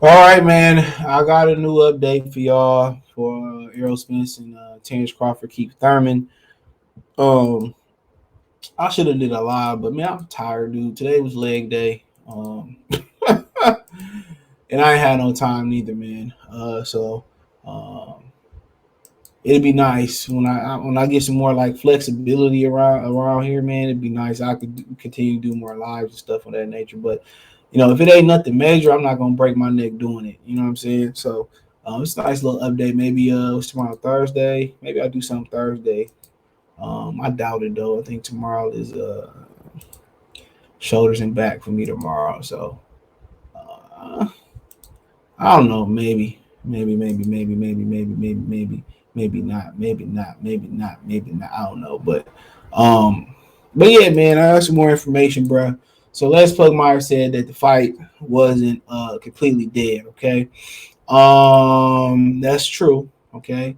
All right, man. I got a new update for y'all for Errol Spence and Terence Crawford keep Thurman. Um, I should have did a live, but man, I'm tired, dude. Today was leg day. And I ain't had no time neither, man. So it'd be nice when I get some more like flexibility around here, man. It'd be nice. I could continue to do more lives and stuff of that nature. But if it ain't nothing major, I'm not gonna break my neck doing it. You know what I'm saying? So it's a nice little update. Maybe what's tomorrow? Thursday. Maybe I'll do something Thursday. I doubt it though. I think tomorrow is shoulders and back for me tomorrow. So uh, I don't know. Maybe not. Maybe not. I don't know. Um, but yeah, man, I got some more information, bro. So Les Pugmire said that the fight wasn't completely dead. Okay, that's true. Okay,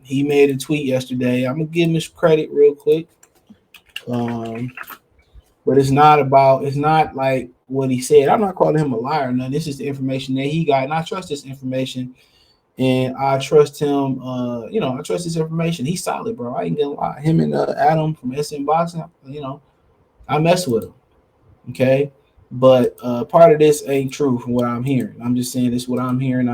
he made a tweet yesterday. I'm gonna give him his credit real quick. Um, but it's not like what he said. I'm not calling him a liar. No, this is the information that he got, and I trust this information, and I trust him. I trust this information. He's solid, bro. I ain't gonna lie. Him and Adam from SM Boxing, I mess with him. Okay, but part of this ain't true from what I'm hearing. I'm just saying this is what I'm hearing.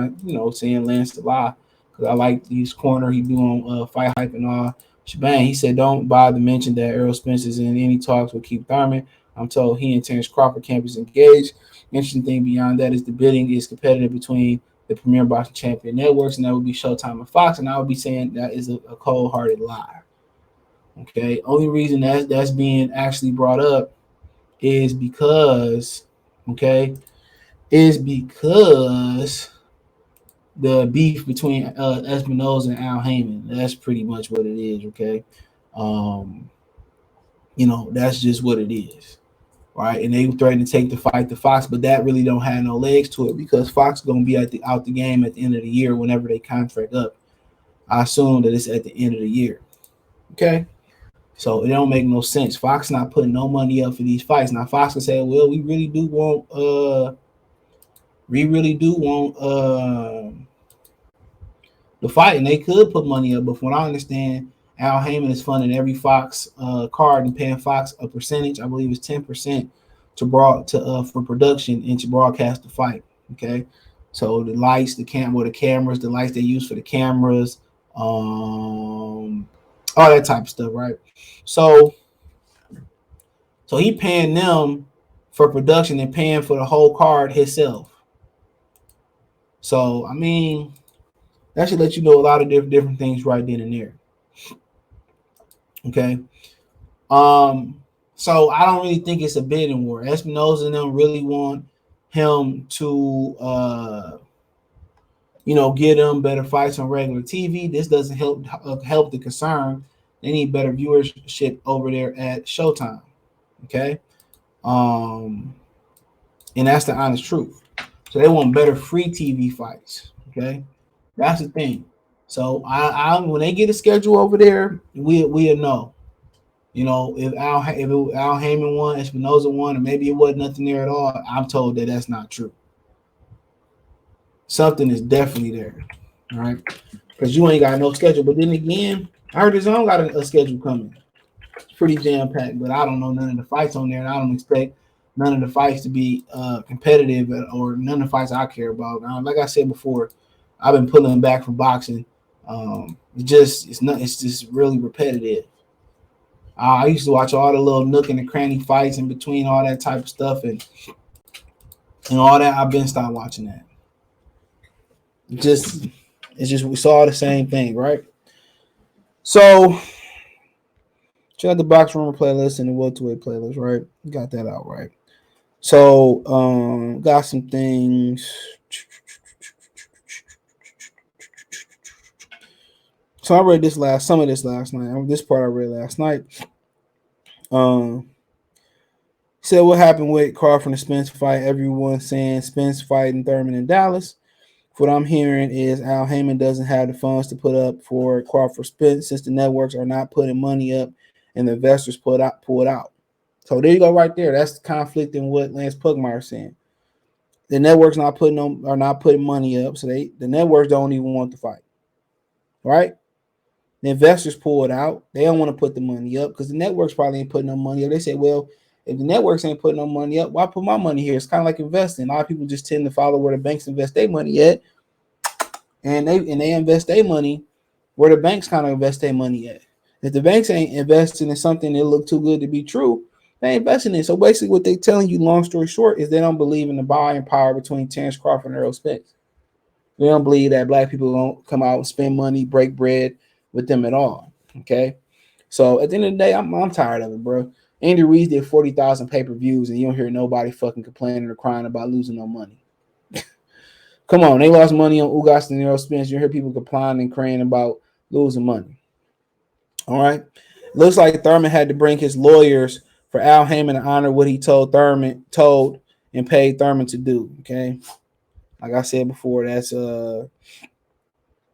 Saying Lance to lie because I like these corner he do on fight hype and all shebang. He said don't bother to mention that Errol Spence is in any talks with Keith Thurman. I'm told he and Terence Crawford camp is engaged. Interesting thing beyond that is the bidding is competitive between the premier boxing champion networks, and that would be Showtime and Fox. And I would be saying that is a cold-hearted lie. Okay, only reason that's being actually brought up is because, okay, is because the beef between Espinosa and Al Heyman. That's pretty much what it is, okay? Um, that's just what it is, right? And they threatened to take the fight to Fox, but that really don't have no legs to it because Fox gonna be out the game at the end of the year whenever they contract up. I assume that it's at the end of the year, okay? So it don't make no sense. Fox not putting no money up for these fights. Now Fox can say, "Well, we really do want the fight," and they could put money up. But from what I understand, Al Heyman is funding every Fox card and paying Fox a percentage. I believe it's 10% for production and to broadcast the fight. Okay, so the lights, the cameras, the lights they use for the cameras, all that type of stuff, right? So So he paying them for production and paying for the whole card himself. So I mean, that should let you know a lot of different things right then and there. Okay. So I don't really think it's a bidding war. Espinosa and them really want him to get them better fights on regular TV. This doesn't help the concern. They need better viewership over there at Showtime. Okay. Um, and that's the honest truth. So they want better free TV fights. Okay, that's the thing. So I when they get a schedule over there, we'll know. If Al Heyman won, Espinosa won, or maybe it wasn't nothing there at all. I'm told that that's not true. Something is definitely there, all right? Because you ain't got no schedule. But then again, I heard his own got a schedule coming. It's pretty jam packed, but I don't know none of the fights on there, and I don't expect none of the fights to be competitive or none of the fights I care about. Like I said before, I've been pulling back from boxing. It's just really repetitive. I used to watch all the little nook and the cranny fights in between all that type of stuff and all that. I've been stopped watching that. It's just we saw the same thing, right? So check out the box room playlist and the welterweight playlist, right? Got that out, right? So got some things. So I read some of this last night. This part I read last night. Said what happened with Crawford and Spence fight. Everyone saying Spence fighting Thurman in Dallas. What I'm hearing is Al Heyman doesn't have the funds to put up for Crawford Spence since the networks are not putting money up and the investors pull it out. So there you go, right there. That's conflicting what Lance Pugmire is saying. The networks not putting them are not putting money up, so the networks don't even want to fight, right? The investors pull it out. They don't want to put the money up because the networks probably ain't putting no money up. They say, well, if the networks ain't putting no money up, why put my money here? It's kind of like investing. A lot of people just tend to follow where the banks invest their money at, and they invest their money where the banks kind of invest their money at. If the banks ain't investing in something that look too good to be true, they ain't investing in it. So basically, what they telling you, long story short, is they don't believe in the buying power between Terence Crawford and Errol Spence. They don't believe that black people don't come out and spend money, break bread with them at all. Okay. So at the end of the day, I'm tired of it, bro. Andy Reid did 40,000 pay-per-views and you don't hear nobody fucking complaining or crying about losing no money. Come on, they lost money on Ugas and Errol Spence. You hear people complaining and crying about losing money. All right. Looks like Thurman had to bring his lawyers for Al Heyman to honor what he told and paid Thurman to do. Okay. Like I said before, that's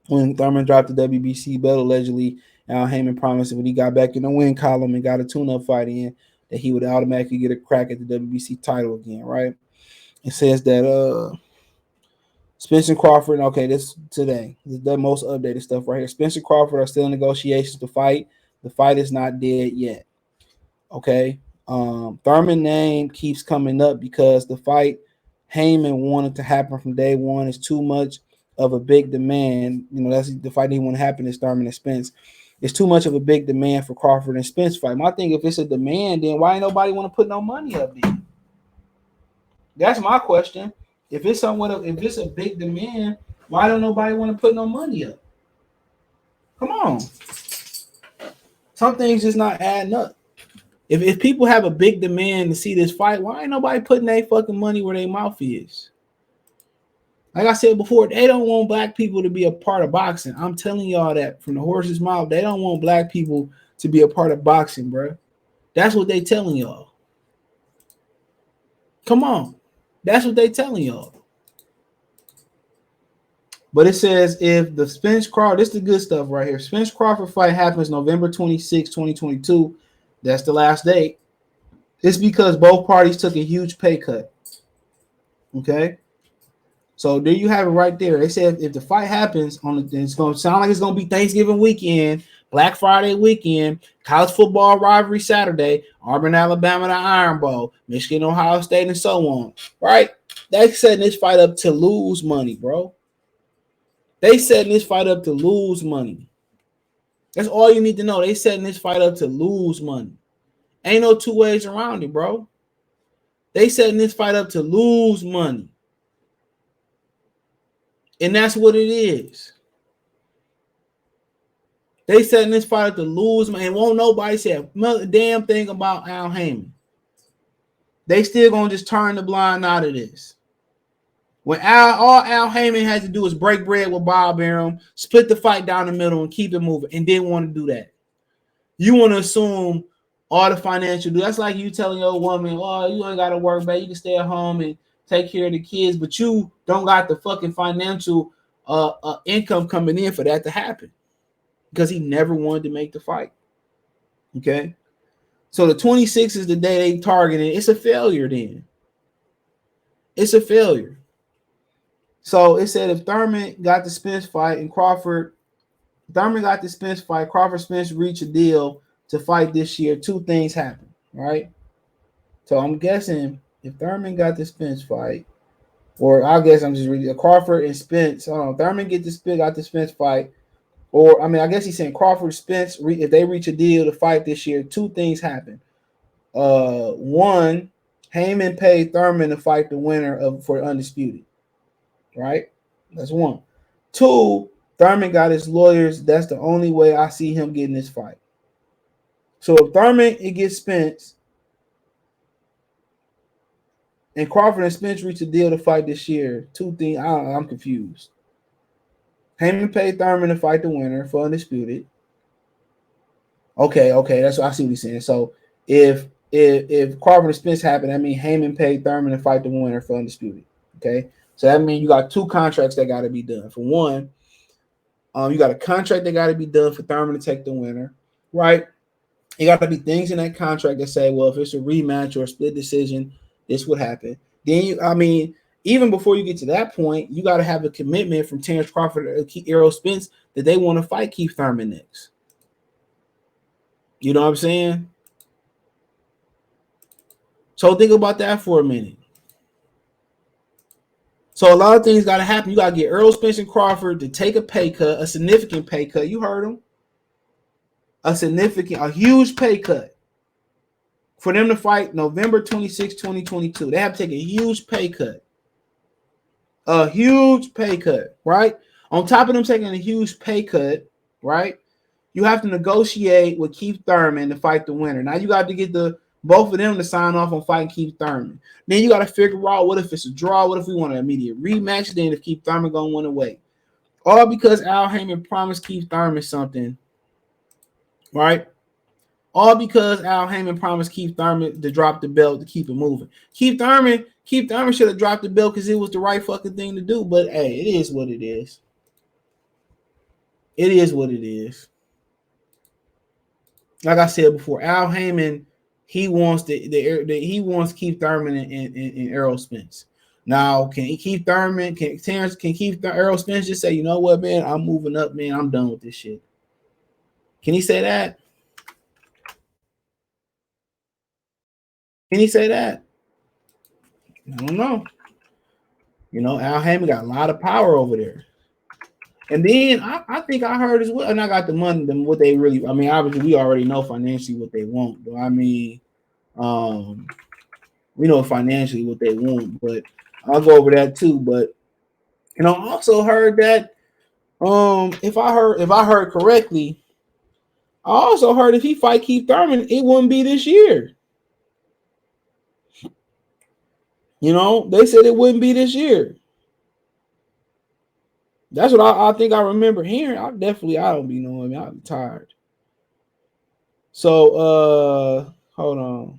when Thurman dropped the WBC belt, allegedly, Al Heyman promised that when he got back in the win column and got a tune-up fight in, that he would automatically get a crack at the WBC title again, right? It says that Spence and Crawford, okay, this today, the most updated stuff right here. Spence and Crawford are still in negotiations to fight. The fight is not dead yet, okay? Thurman name keeps coming up because the fight Heyman wanted to happen from day one is too much of a big demand. You know, that's the fight that want to happen is Thurman and Spence. It's too much of a big demand for Crawford and Spence fight. My thing, if it's a demand, then why ain't nobody want to put no money up there? That's my question. If it's if it's a big demand, why don't nobody want to put no money up? Come on. Some things just not adding up. If people have a big demand to see this fight, why ain't nobody putting their fucking money where their mouth is? Like I said before, they don't want black people to be a part of boxing. I'm telling y'all that from the horse's mouth. They don't want black people to be a part of boxing, bro. That's what they telling y'all. Come on. That's what they telling y'all. But it says if the Spence Crawford, this is the good stuff right here. Spence Crawford fight happens November 26, 2022. That's the last date. It's because both parties took a huge pay cut. Okay. So there you have it right there. They said if the fight happens it's going to sound like it's going to be Thanksgiving weekend, Black Friday weekend, college football rivalry Saturday, Auburn, Alabama, the Iron Bowl, Michigan, Ohio State, and so on. Right? They setting this fight up to lose money, bro. They setting this fight up to lose money. That's all you need to know. They setting this fight up to lose money. Ain't no two ways around it, bro. They setting this fight up to lose money. And that's what it is. They setting this fight up to lose money. And won't nobody say a damn thing about Al Heyman. They still gonna just turn the blind eye to this. When all Al Heyman had to do is break bread with Bob Arum, split the fight down the middle and keep it moving, and didn't want to do that. You want to assume all the financial. That's like you telling your woman, "Oh, you ain't got to work, babe. You can stay at home and take care of the kids," but you don't got the fucking financial income coming in for that to happen because he never wanted to make the fight. Okay, so the 26th is the day they targeted. It's a failure. Then it's a failure. So it said if Thurman got the Spence fight and Thurman got the Spence fight, Crawford Spence reach a deal to fight this year, two things happen, right? So I'm guessing if Thurman got the Spence fight, or I guess I'm just reading Crawford and Spence. Thurman got the Spence fight, or I guess he's saying Crawford Spence. If they reach a deal to fight this year, two things happen. One, Heyman paid Thurman to fight the winner for Undisputed. Right? That's one. Two, Thurman got his lawyers. That's the only way I see him getting this fight. So if Thurman gets Spence and Crawford and Spence reach a deal to fight this year, two things. I'm confused. Heyman paid Thurman to fight the winner for Undisputed. Okay, that's what I see what he's saying. So if Crawford and Spence happen, that means Heyman paid Thurman to fight the winner for Undisputed. Okay. So that means you got two contracts that got to be done. For one, you got a contract that got to be done for Thurman to take the winner, right? You got to be things in that contract that say, well, if it's a rematch or a split decision, this would happen. Then even before you get to that point, you got to have a commitment from Terence Crawford or Errol Spence that they want to fight Keith Thurman next. You know what I'm saying? So think about that for a minute. So a lot of things got to happen. You got to get Errol Spence and Crawford to take a pay cut, a significant pay cut. You heard them. A huge pay cut for them to fight November 26, 2022. They have to take a huge pay cut. A huge pay cut, right? On top of them taking a huge pay cut, right? You have to negotiate with Keith Thurman to fight the winner. Now you got to get both of them to sign off on fighting Keith Thurman. Then you got to figure out what if it's a draw, what if we want an immediate rematch, then if Keith Thurman gonna win away. All because Al Haymon promised Keith Thurman something, right? All because Al Haymon promised Keith Thurman to drop the belt to keep it moving. Keith Thurman should have dropped the belt because it was the right fucking thing to do. But hey, it is what it is. It is what it is. Like I said before, Al Haymon, he wants Keith Thurman and Errol Spence. Now, can Errol Spence just say, you know what, man, I'm moving up, man, I'm done with this shit? Can he say that? Can he say that? I don't know. You know, Al Haymon got a lot of power over there. And then I think I heard as well, and I got the money, what they really, I mean, obviously we already know financially what they want, but I mean, we know financially what they want, but I'll go over that too. But you know, I also heard that if I heard correctly, I also heard if he fight Keith Thurman, it wouldn't be this year. You know, they said it wouldn't be this year. That's what I think I remember hearing. I don't be knowing. I'm tired. So hold on.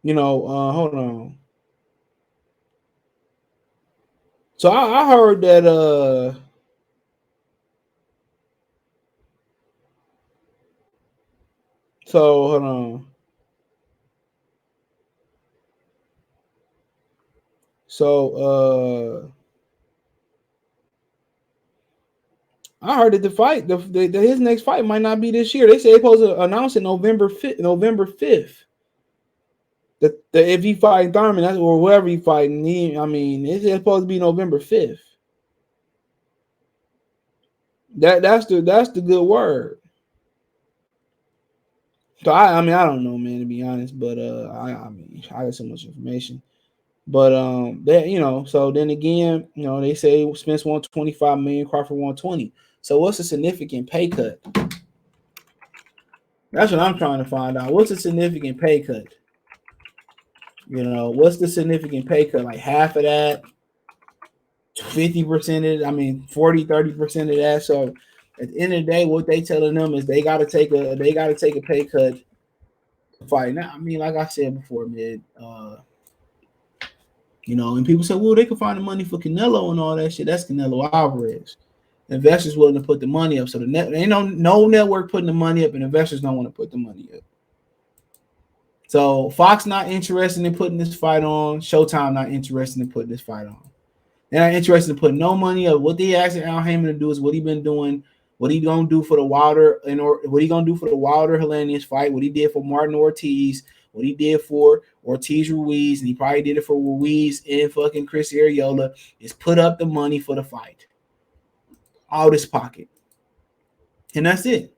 You know, hold on. So I heard that so hold on. So I heard that the fight, his next fight might not be this year. They say they're supposed to announce it November 5th. That if he fighting Thurman, that's or whoever he fighting, it's supposed to be November 5th. That's the good word. So I don't know, man, to be honest, but I got so much information. But so then again, they say Spence won 25 million, Crawford won 20. So what's a significant pay cut? That's what I'm trying to find out. What's a significant pay cut? You know, what's the significant pay cut? Like half of that, 50% of it, 40, 30% of that. So at the end of the day, what they telling them is they gotta take a pay cut to fight. Now, like I said before, man, and people say, well, they can find the money for Canelo and all that shit. That's Canelo Alvarez. Investors willing to put the money up. So ain't no network putting the money up, and investors don't want to put the money up. So Fox not interested in putting this fight on. Showtime not interested in putting this fight on. They're not interested in putting no money up. What they asking Al Haymon to do is what he been doing, what he gonna do for the Wilder Helenius fight, what he did for Martin Ortiz, what he did for Ortiz Ruiz, and he probably did it for Ruiz and fucking Chris Arreola, is put up the money for the fight. Out his pocket. And that's it.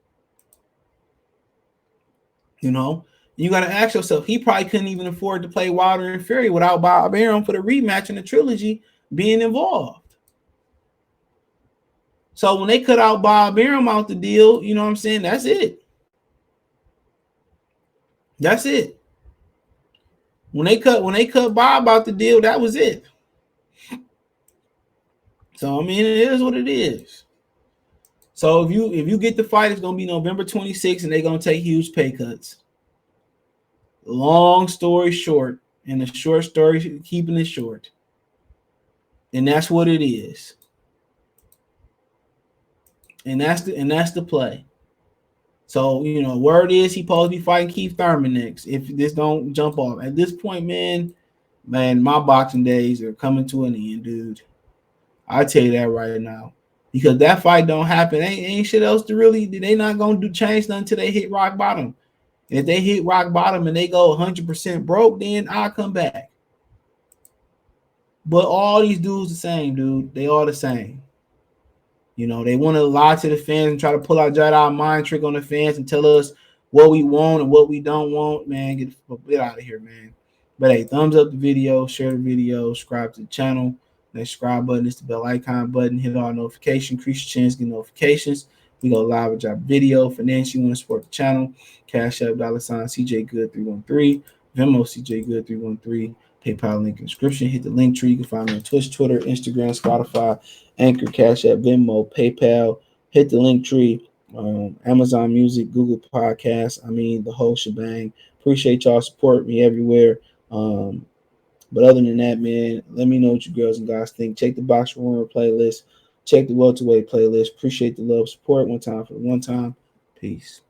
You got to ask yourself, he probably couldn't even afford to play Wilder and Fury without Bob Arum for the rematch in the trilogy being involved. So when they cut out Bob Arum out the deal, you know what I'm saying? That's it. That's it. When they cut Bob out the deal, that was it. So it is what it is. So if you get the fight, it's gonna be November 26th, and they're gonna take huge pay cuts. Long story short, and the short story, keeping it short. And that's what it is. and that's the play. So, word is he supposed to be fighting Keith Thurman next. If this don't jump off at this point, man, my boxing days are coming to an end, dude. I tell you that right now, because that fight don't happen. Ain't shit else to really. They not gonna do change nothing until they hit rock bottom. And if they hit rock bottom and they go 100% broke, then I'll come back. But all these dudes the same, dude. They all the same. They want to lie to the fans and try to pull our mind trick on the fans and tell us what we want and what we don't want. Man, get out of here, man. But hey, thumbs up the video, share the video, subscribe to the channel. That subscribe button is the bell icon button. Hit all notifications, increase your chance to get notifications. We go live with our video. Finance, you want to support the channel. Cash App, $ CJ Good 313. Venmo CJ Good 313. PayPal link in the description. Hit the link tree. You can find me on Twitch, Twitter, Instagram, Spotify, Anchor, Cash App, Venmo, PayPal. Hit the link tree. Amazon Music, Google Podcasts. The whole shebang. Appreciate y'all support me everywhere. But other than that, man, let me know what you girls and guys think. Check the Box Rumor playlist. Check the Welterweight playlist. Appreciate the love, support. One time for the one time. Peace.